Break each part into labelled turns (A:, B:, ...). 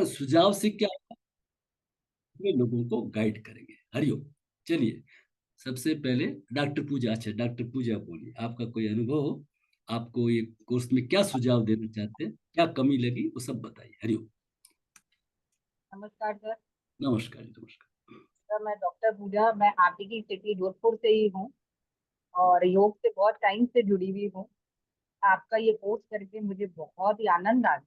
A: सुझाव से क्या वे लोगों को गाइड करेंगे। हरिओम। चलिए, सबसे पहले डॉक्टर पूजा। अच्छा, डॉक्टर पूजा बोलिए, आपका कोई अनुभव हो, आपको ये कोर्स में क्या सुझाव देना चाहते हैं, क्या कमी लगी, वो सब बताइए। हरिओम।
B: नमस्कार सर।
A: नमस्कार जी, नमस्कार।
B: सर मैं डॉक्टर पूजा, मैं आप ही की सिटी जोधपुर से ही हूँ और योग से बहुत टाइम से जुड़ी हुई हूँ। आपका ये कोर्स करके मुझे बहुत ही आनंद आ गया।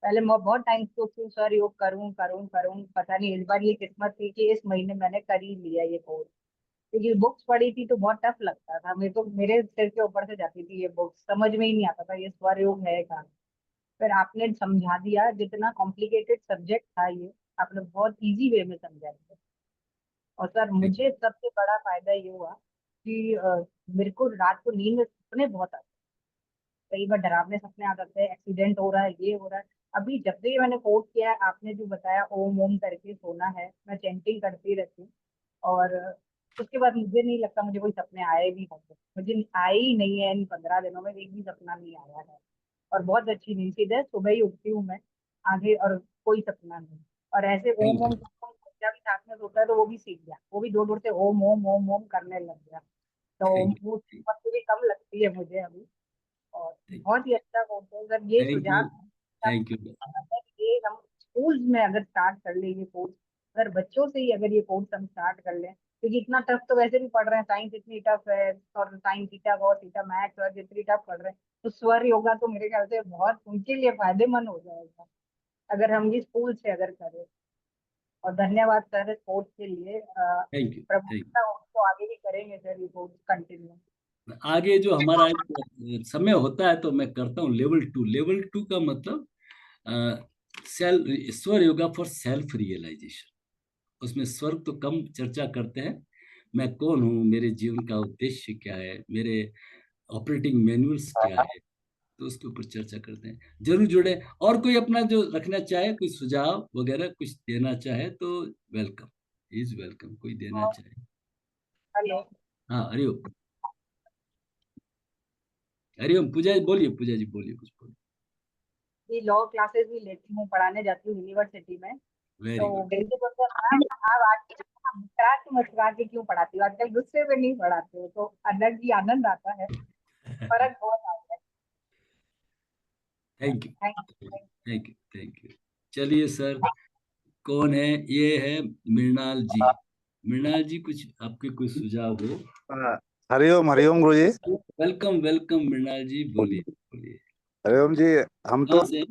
B: पहले मैं बहुत टाइम से सोचती हूँ सर योग करूँ करूँ करूँ, पता नहीं इस बार ये किस्मत थी कि इस महीने मैंने कर ही लिया ये कोर्स। क्योंकि बुक्स पढ़ी थी तो बहुत टफ लगता था मेरे को, मेरे सिर के ऊपर से जाती थी ये बुक्स, समझ में ही नहीं आता था ये स्वर योग है क्या। फिर आपने समझा दिया, जितना कॉम्प्लिकेटेड सब्जेक्ट था ये आपने बहुत इजी वे में समझा दिया। और सर मुझे सबसे बड़ा फायदा ये हुआ कि मेरे को रात को नींद में सपने बहुत आते। कई बार डरावने सपने आ जाते हैं, एक्सीडेंट हो रहा है, ये हो रहा है। अभी जब से ये मैंने कोर्स किया है, आपने जो बताया ओम ओम करके सोना है, मैं चैंटिंग करती रहती हूँ। और उसके बाद मुझे नहीं लगता मुझे कोई सपने आए भी होंगे। मुझे आए ही नहीं है, इन 15 दिनों में एक भी सपना नहीं आया है। और बहुत अच्छी नींद, सीधे सुबह ही उठती हूँ मैं आगे, और कोई सपना नहीं। और ऐसे ओम
A: थैंक
B: ओम बच्चा भी साथ में सोता है तो वो भी सीख गया, वो भी दूर दूर से ओम ओम ओम ओम करने लग गया। तो वो
A: यू।
B: वक्त भी कम लगती है मुझे अभी। और
A: थैंक
B: बहुत ही अच्छा कोर्स है सर, ये
A: थैंक
B: सुझाव
A: यू। Thank you.
B: ये हम स्कूल्स में अगर स्टार्ट कर ले ये कोर्स, अगर बच्चों से ही अगर ये कोर्स हम स्टार्ट कर लें, क्योंकि इतना टफ तो वैसे भी पढ़ रहे हैं, साइंस इतनी टफ है, और science theta cos theta maths और जितनी टफ पढ़ रहे हैं, तो स्वर योगा तो मेरे ख्याल से बहुत उनके लिए फायदेमंद हो जाएगा अगर हम ये स्कूल से अगर करें। और धन्यवाद सर इस कोर्स के लिए।
A: Thank you.
B: प्रभु
A: थैंक
B: करता उसको आगे भी करेंगे सर ये कोर्स कंटिन्यू।
A: यू। आगे जो हमारा समय होता है तो मैं करता हूँ लेवल 2। लेवल 2 का मतलब सेल्फ स्वर योगा फॉर सेल्फ रियलाइजेशन। उसमें स्वर्ग तो कम चर्चा करते हैं, मैं कौन हूँ, मेरे जीवन का उद्देश्य क्या है, मेरे ऑपरेटिंग मैनुअल्स क्या है, तो उसके ऊपर चर्चा करते हैं। जरूर जुड़े। और कोई अपना जो रखना चाहे, कोई सुझाव वगैरह कुछ देना चाहे तो वेलकम, इज वेलकम, कोई देना चाहे।
B: हेलो।
A: हाँ, हरिओम। हरिओम, पूजा जी बोलिए, पूजा जी बोलिए, कुछ बोलिए।
B: ये लॉ क्लासेस भी लेती हूँ, पढ़ाने जाती हूँ यूनिवर्सिटी में।
A: वेरी
B: तो
A: गुड।
B: बिल्कुल बोलते हैं मैम आप आज मुस्कुरा के क्यों पढ़ाती हो, आजकल गुस्से में नहीं पढ़ाते हो, तो अलग ही आनंद आता है, फर्क बहुत आता है।
A: Thank you.
B: Thank you.
A: Thank you. Thank you. चलिए सर, कौन है, ये है मृणाल जी। मृणाल जी, कुछ आपके कोई सुझाव हो।
C: हाँ, हरिओम हरिओम गुरु जी।
A: वेलकम वेलकम मृणाल जी, बोलिए बोलिए।
C: हरिओम जी। हम तो
A: कहाँ से।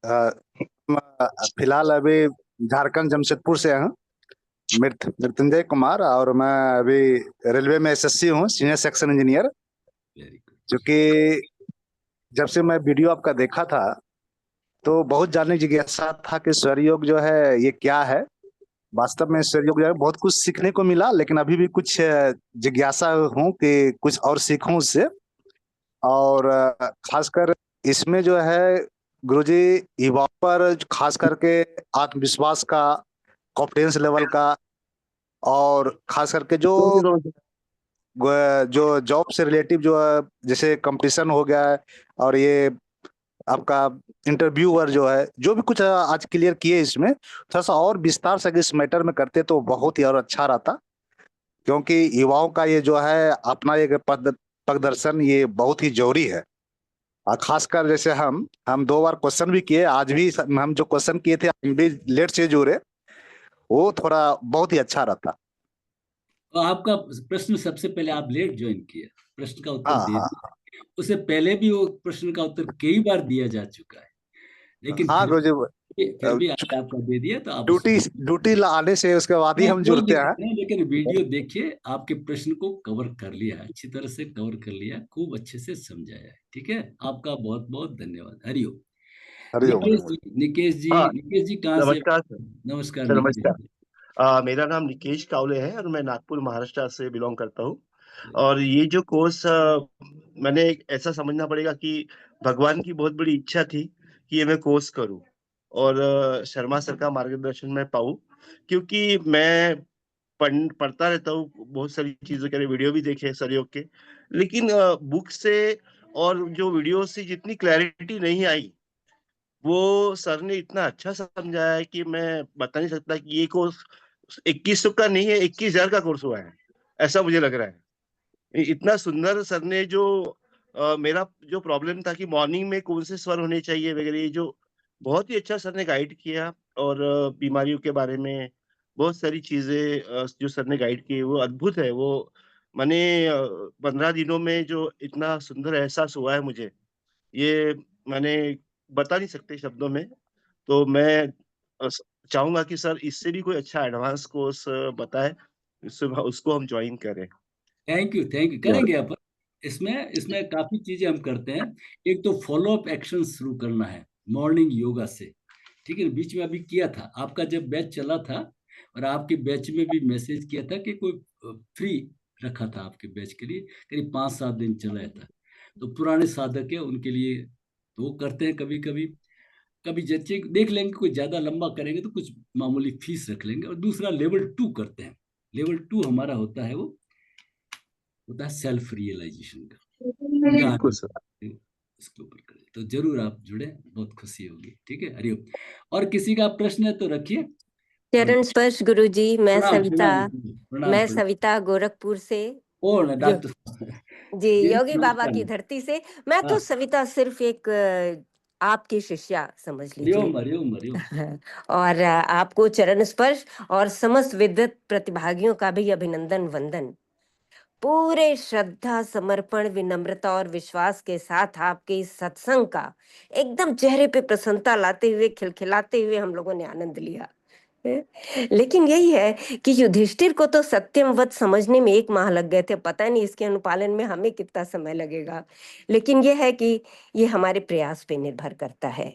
C: अ, फिलहाल अभी झारखंड जमशेदपुर से हैं। मृत्युंजय कुमार, और मैं अभी रेलवे में एसएससी हूँ, senior section engineer.
A: Very good.
C: जो कि जब से मैं वीडियो आपका देखा था तो बहुत जानने की जिज्ञासा था कि स्वर्ण योग जो है ये क्या है। वास्तव में स्वर्ण योग जो है बहुत कुछ सीखने को मिला, लेकिन अभी भी कुछ जिज्ञासा हूँ कि कुछ और सीखूं उससे। और खासकर इसमें जो है गुरुजी युवाओं पर खास करके आत्मविश्वास का, कॉन्फिडेंस लेवल का, और खास करके जो जो जॉब से रिलेटिव जो है, जैसे कंपटीशन हो गया है, और ये आपका इंटरव्यूअर जो है, जो भी कुछ आज क्लियर किए इसमें, थोड़ा सा और विस्तार से अगर इस मैटर में करते तो बहुत ही और अच्छा रहता। क्योंकि युवाओं का ये जो है अपना एक प्रदर्शन ये बहुत ही जरूरी है। और खासकर जैसे हम 2 बार क्वेश्चन भी किए, आज भी हम जो क्वेश्चन किए थे हम भी लेट से जुड़े, वो थोड़ा बहुत ही अच्छा रहता।
A: तो आपका प्रश्न, सबसे पहले आप लेट ज्वाइन किए, प्रश्न का उत्तर
C: हाँ
A: दे
C: हाँ
A: दिया। उससे पहले भी वो प्रश्न का उत्तर कई बार दिया जा चुका है, लेकिन
C: हाँ गुरु जी।
A: फिर भी आज आपका दे दिया, तो आप
C: ड्यूटी ड्यूटी आने से उसके बाद ही
A: नहीं,
C: हम
A: कोई
C: जुड़ते
A: दिक्कत
C: हैं।
A: नहीं, लेकिन वीडियो देखिए, आपके प्रश्न को कवर कर लिया है, अच्छी तरह से कवर कर लिया, खूब अच्छे से समझाया है। ठीक है, आपका बहुत बहुत धन्यवाद। हरिओम।
C: हरिओम
A: निकेश
C: हरिओम।
A: जी, निकेश जी,
D: हाँ,
A: निकेश जी कहाँ से।
D: नमस्कार सर।
A: नमस्कार
D: सर
A: निकेश
D: नमस्कार।
A: जी।
D: मेरा नाम निकेश कावले है और मैं नागपुर महाराष्ट्र से बिलोंग करता हूँ। और ये जो कोर्स मैंने एक ऐसा समझना पड़ेगा कि भगवान की बहुत बड़ी इच्छा थी कि ये मैं कोर्स करूँ और शर्मा सर का मार्गदर्शन मैं पाऊँ, क्योंकि मैं पढ़ता रहता हूँ बहुत सारी चीजों के, वीडियो भी देखे सर योग के, लेकिन बुक से और जो वीडियो से जितनी क्लैरिटी नहीं आई वो सर ने इतना अच्छा समझाया है कि मैं बता नहीं सकता कि ये कोर्स 2100 का नहीं है, 21,000 का कोर्स हुआ है, ऐसा मुझे लग रहा है। इतना सुंदर सर ने जो मेरा जो प्रॉब्लम था कि मॉर्निंग में कौन से स्वर होने चाहिए वगैरह, ये जो बहुत ही अच्छा सर ने गाइड किया। और बीमारियों के बारे में बहुत सारी चीजें जो सर ने गाइड की वो अद्भुत है। वो मैंने 15 दिनों में जो इतना सुंदर एहसास हुआ है मुझे, ये मैंने बता नहीं सकते शब्दों में। तो मैं चाहूंगा कि सर इससे भी कोई अच्छा एडवांस कोर्स बताए, उसको हम ज्वाइन करें।
A: थैंक यू, करेंगे अपन। इसमें इसमें काफी चीजें हम करते हैं। एक तो फॉलो अप एक्शन शुरू करना है मॉर्निंग योगा से, ठीक है। बीच में अभी किया था आपका जब बैच चला था, और आपके बैच में भी मैसेज किया था कि कोई फ्री रखा था आपके बैच के लिए, करीब 5-7 दिन चला था। तो पुराने साधक है उनके लिए तो वो करते हैं कभी कभी। कभी जैसे देख लेंगे कोई ज्यादा लंबा करेंगे तो कुछ मामूली फीस रख लेंगे। और दूसरा लेवल 2 करते हैं। लेवल 2 हमारा होता है सेल्फ रियलाइजेशन का।
D: बिल्कुल सर।
A: इसके ऊपर करें तो जरूर आप जुड़े, बहुत खुशी होगी। ठीक है, हरिओम। और किसी का प्रश्न है तो रखिए।
E: चरण स्पर्श गुरुजी। मैं
A: प्रणाम
E: सविता
A: प्रणाम प्रणाम
E: मैं
A: प्रणाम।
E: सविता गोरखपुर से।
A: ओ न
E: यो,
A: डॉक्टर
E: जी,
A: जी
E: योगी बाबा
A: नमस्कार।
E: की धरती से। मैं तो
A: हाँ,
E: सविता सिर्फ एक आपकी शिष्या समझ लीजिए।
A: हरिओम हरिओम हरिओम।
E: और आपको चरण स्पर्श और समस्त विद्वत प्रतिभागियों का भी अभिनंदन वंदन। पूरे श्रद्धा, समर्पण, विनम्रता और विश्वास के साथ आपके इस सत्संग का एकदम चेहरे पे प्रसन्नता लाते हुए, खिलखिलाते हुए हम लोगों ने आनंद लिया। लेकिन यही है कि युधिष्ठिर को तो सत्यम वत समझने में 1 माह लग गए थे। पता नहीं इसके अनुपालन में हमें कितना समय लगेगा। लेकिन यह है कि ये हमारे प्रयास पे निर्भर करता है।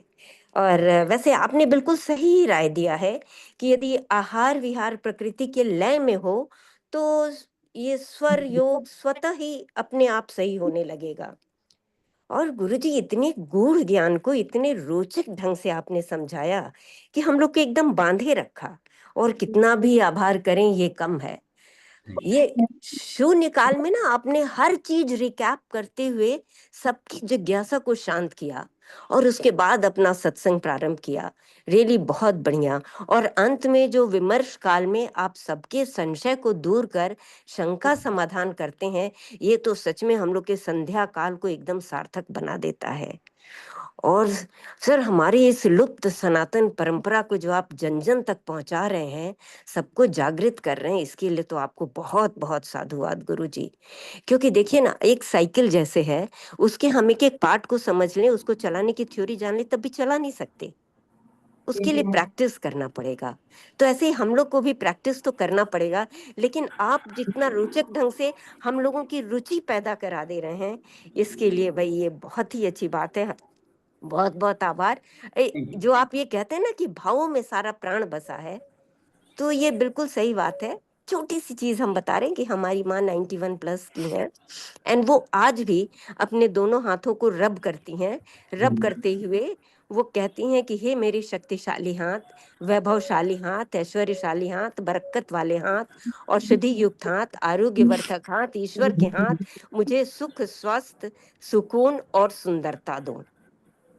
E: और वैसे आपने बिल्कुल सही राय दिया है कि यदि आहार विहार प्रकृति के लय में हो तो ये स्वर योग स्वतः ही अपने आप सही होने लगेगा। और गुरुजी, इतने गूढ़ ज्ञान को इतने रोचक ढंग से आपने समझाया कि हम लोग को एकदम बांधे रखा। और कितना भी आभार करें ये कम है। ये शून्य काल में ना आपने हर चीज रिकैप करते हुए सबकी जिज्ञासा को शांत किया और उसके बाद अपना सत्संग प्रारंभ किया। रियली बहुत बढ़िया। और अंत में जो विमर्श काल में आप सबके संशय को दूर कर शंका समाधान करते हैं, ये तो सच में हम लोग के संध्या काल को एकदम सार्थक बना देता है। और सर, हमारी इस लुप्त सनातन परंपरा को जो आप जन जन तक पहुंचा रहे हैं, सबको जागृत कर रहे हैं, इसके लिए तो आपको बहुत बहुत साधुवाद गुरुजी। क्योंकि देखिए ना, एक साइकिल जैसे है, उसके हम एक एक पार्ट को समझ लें, उसको चलाने की थ्योरी जान लें, तब भी चला नहीं सकते। उसके लिए प्रैक्टिस करना पड़ेगा। तो ऐसे ही हम लोग को भी प्रैक्टिस तो करना पड़ेगा। लेकिन आप जितना रोचक ढंग से हम लोगों की रुचि पैदा करा दे रहे हैं, इसके लिए भाई ये बहुत ही अच्छी बात है। बहुत बहुत आभार। जो आप ये कहते हैं ना कि भावों में सारा प्राण बसा है, तो ये बिल्कुल सही बात है। छोटी सी चीज हम बता रहे हैं कि हमारी माँ 91+ की है, एंड वो आज भी अपने दोनों हाथों को रब करती हैं। रब करते हुए वो कहती हैं कि हे मेरे शक्तिशाली हाथ, वैभवशाली हाथ, ऐश्वर्यशाली हाथ, बरकत वाले हाथ, औषधि युक्त हाथ, आरोग्यवर्धक हाथ, ईश्वर के हाथ, मुझे सुख, स्वस्थ, सुकून और सुंदरता दो।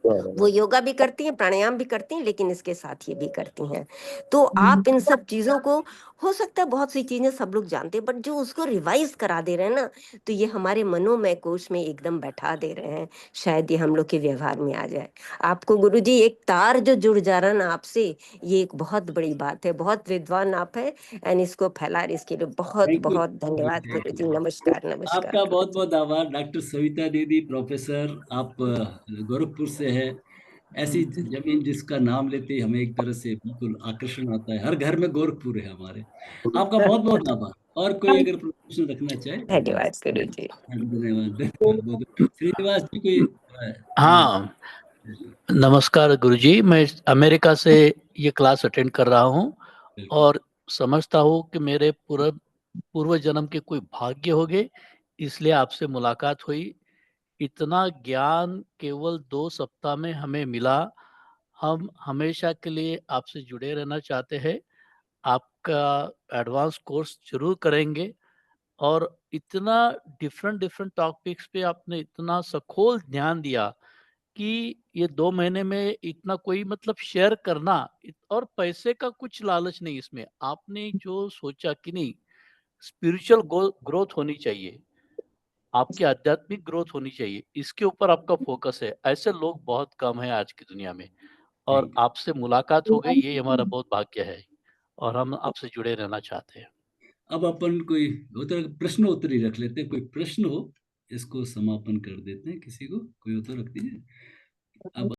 E: वो योगा भी करती हैं, प्राणायाम भी करती हैं, लेकिन इसके साथ ये भी करती हैं। तो आप इन सब चीजों को, हो सकता है बहुत सी चीजें सब लोग जानते हैं, बट जो उसको रिवाइज करा दे रहे हैं ना, तो ये हमारे मनोमय कोश में एकदम बैठा दे रहे हैं। शायद ये हम लोग के व्यवहार में आ जाए। आपको गुरुजी एक तार जो जुड़ जा रहा ना आपसे, ये एक बहुत बड़ी बात है। बहुत विद्वान आप है, एंड इसको फैला रहे, इसके लिए बहुत
A: थैंक यू,
E: बहुत धन्यवाद गुरुजी। नमस्कार नमस्कार
A: आपका बहुत
E: गुरुजी।
A: बहुत आभार। डॉक्टर सविता दीदी, प्रोफेसर, आप गोरखपुर से है। ऐसी जमीन जिसका नाम लेते ही हमें एक तरह से बिल्कुल आकर्षण आता है। हर घर में गोरखपुर है हमारे। आपका बहुत बहुत आभार। और कोई अगर प्रश्न रखना चाहे तो बस।
E: धन्यवाद गुरुजी।
A: धन्यवाद धन्यवाद। श्रीनिवास जी कोई
F: हाँ, नमस्कार गुरुजी। मैं अमेरिका से ये क्लास अटेंड कर रहा हूँ और समझता हूँ कि मेरे पूर्व जन्म के कोई भाग्य हो गए, इसलिए आपसे मुलाकात हुई। इतना ज्ञान केवल 2 सप्ताह में हमें मिला। हम हमेशा के लिए आपसे जुड़े रहना चाहते हैं। आपका एडवांस कोर्स जरूर करेंगे। और इतना डिफरेंट डिफरेंट टॉपिक्स पे आपने इतना सखोल ध्यान दिया कि ये 2 महीने में इतना कोई मतलब शेयर करना और पैसे का कुछ लालच नहीं इसमें। आपने जो सोचा कि नहीं स्पिरिचुअल ग्रोथ होनी चाहिए, आपकी आध्यात्मिक ग्रोथ होनी चाहिए, इसके ऊपर आपका फोकस है। ऐसे लोग बहुत कम हैं आज की दुनिया में और
A: Thank you.
F: आपसे मुलाकात हो गई ये हमारा बहुत भाग्य है और हम आपसे जुड़े रहना चाहते हैं।
A: अब अपन कोई होता है प्रश्न उत्तरी रख लेते हैं, कोई प्रश्न हो इसको समापन कर देते हैं, किसी को कोई हो तो रख दीजिए अब।